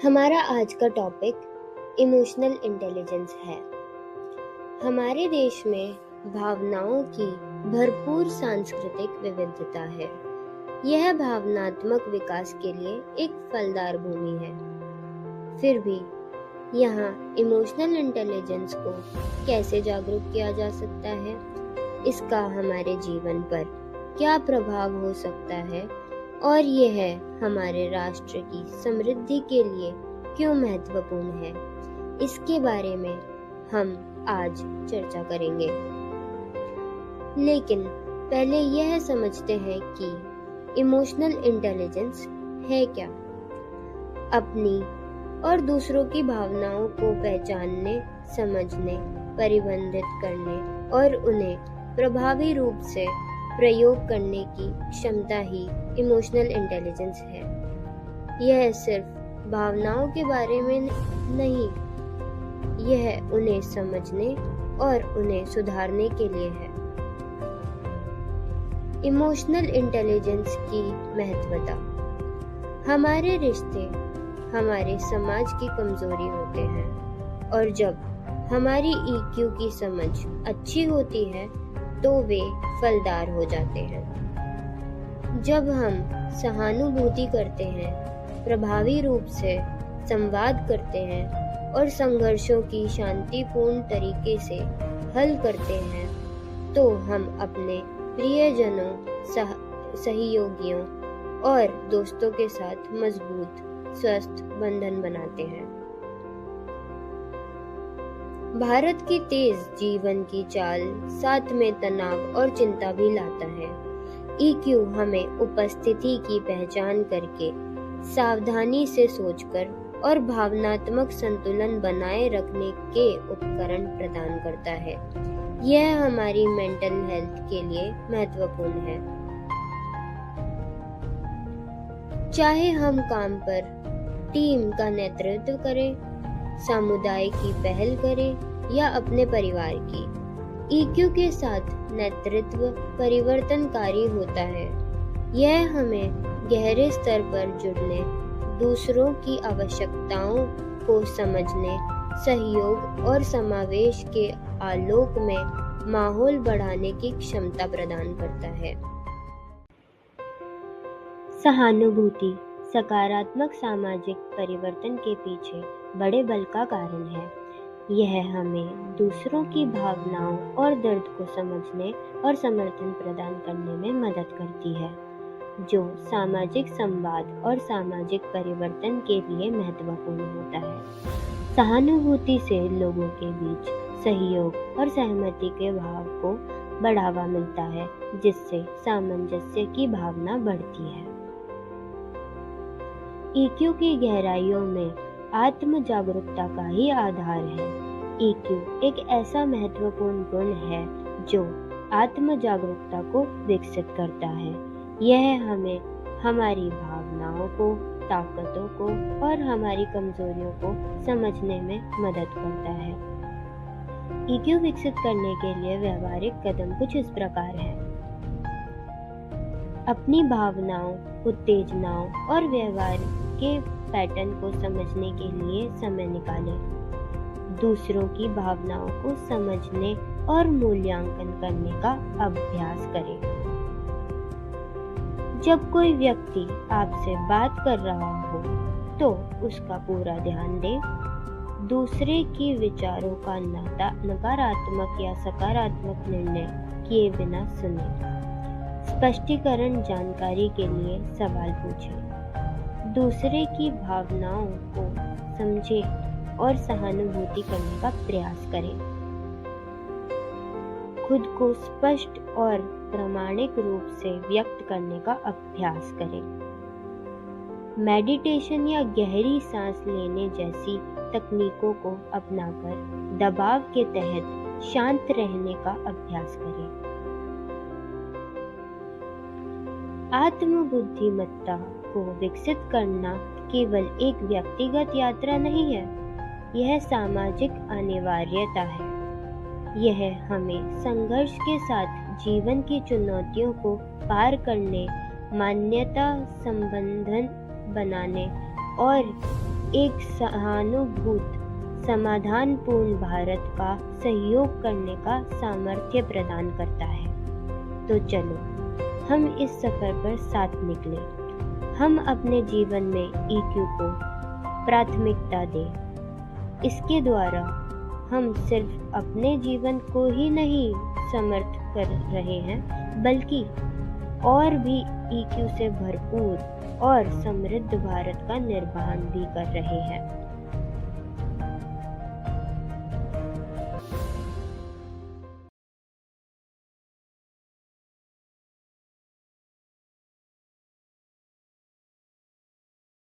हमारा आज का टॉपिक इमोशनल इंटेलिजेंस है। हमारे देश में भावनाओं की भरपूर सांस्कृतिक विविधता है। यह भावनात्मक विकास के लिए एक फलदार भूमि है। फिर भी यहाँ इमोशनल इंटेलिजेंस को कैसे जागरूक किया जा सकता है, इसका हमारे जीवन पर क्या प्रभाव हो सकता है और यह हमारे राष्ट्र की समृद्धि के लिए क्यों महत्वपूर्ण है, इसके बारे में हम आज चर्चा करेंगे। लेकिन पहले यह समझते हैं कि इमोशनल इंटेलिजेंस है क्या। अपनी और दूसरों की भावनाओं को पहचानने, समझने, परिबंधित करने और उन्हें प्रभावी रूप से प्रयोग करने की क्षमता ही इमोशनल इंटेलिजेंस है। यह सिर्फ भावनाओं के बारे में नहीं, यह उन्हें समझने और उन्हें सुधारने के लिए है। इमोशनल इंटेलिजेंस की महत्वता। हमारे रिश्ते हमारे समाज की कमजोरी होते हैं और जब हमारी EQ की समझ अच्छी होती है तो वे फलदार हो जाते हैं। जब हम सहानुभूति करते हैं, प्रभावी रूप से संवाद करते हैं और संघर्षों की शांतिपूर्ण तरीके से हल करते हैं, तो हम अपने प्रियजनों, सहयोगियों और दोस्तों के साथ मजबूत, स्वस्थ बंधन बनाते हैं। भारत की तेज जीवन की चाल साथ में तनाव और चिंता भी लाता है। EQ हमें उपस्थिति की पहचान करके, सावधानी से सोचकर और भावनात्मक संतुलन बनाए रखने के उपकरण प्रदान करता है। यह हमारी मेंटल हेल्थ के लिए महत्वपूर्ण है। चाहे हम काम पर टीम का नेतृत्व करें, समुदाय की पहल करें या अपने परिवार की, EQ के साथ नेतृत्व परिवर्तनकारी होता है। यह हमें गहरे स्तर पर जुड़ने, दूसरों की आवश्यकताओं को समझने, सहयोग और समावेश के आलोक में माहौल बढ़ाने की क्षमता प्रदान करता है। सहानुभूति सकारात्मक सामाजिक परिवर्तन के पीछे बड़े बल का कारण है। यह हमें दूसरों की भावनाओं और दर्द को समझने और समर्थन प्रदान करने में मदद करती है, जो सामाजिक संवाद और सामाजिक परिवर्तन के लिए महत्वपूर्ण होता है। सहानुभूति से लोगों के बीच सहयोग और सहमति के भाव को बढ़ावा मिलता है, जिससे सामंजस्य की भावना बढ़ती है। EQ की गहराइयों में आत्म जागरूकता का ही आधार है। EQ एक ऐसा महत्वपूर्ण गुण है जो आत्म जागरूकता को विकसित करता है। यह हमें हमारी भावनाओं को, ताकतों को और हमारी कमजोरियों को समझने में मदद करता है। EQ विकसित करने के लिए व्यवहारिक कदम कुछ इस प्रकार हैं। अपनी भावनाओं, उत्तेजनाओं और व्यवहार के पैटर्न को समझने के लिए समय निकालें। दूसरों की भावनाओं को समझने और मूल्यांकन करने का अभ्यास करें। जब कोई व्यक्ति आपसे बात कर रहा हो तो उसका पूरा ध्यान दें। दूसरे की विचारों का नकारात्मक या सकारात्मक निर्णय किए बिना सुनें। स्पष्टीकरण जानकारी के लिए सवाल पूछें। दूसरे की भावनाओं को समझें और सहानुभूति करने का प्रयास करें। खुद को स्पष्ट और प्रामाणिक रूप से व्यक्त करने का अभ्यास करें। मेडिटेशन या गहरी सांस लेने जैसी तकनीकों को अपनाकर दबाव के तहत शांत रहने का अभ्यास करें। आत्म-बुद्धिमत्ता को विकसित करना केवल एक व्यक्तिगत यात्रा नहीं है, यह सामाजिक अनिवार्यता है। यह हमें संघर्ष के साथ जीवन की चुनौतियों को पार करने, मान्यता संबंधन बनाने और एक सहानुभूत समाधानपूर्ण भारत का सहयोग करने का सामर्थ्य प्रदान करता है। तो चलो हम इस सफर पर साथ निकले। हम अपने जीवन में EQ को प्राथमिकता दें। इसके द्वारा हम सिर्फ अपने जीवन को ही नहीं समर्थ कर रहे हैं, बल्कि और भी EQ से भरपूर और समृद्ध भारत का निर्माण भी कर रहे हैं।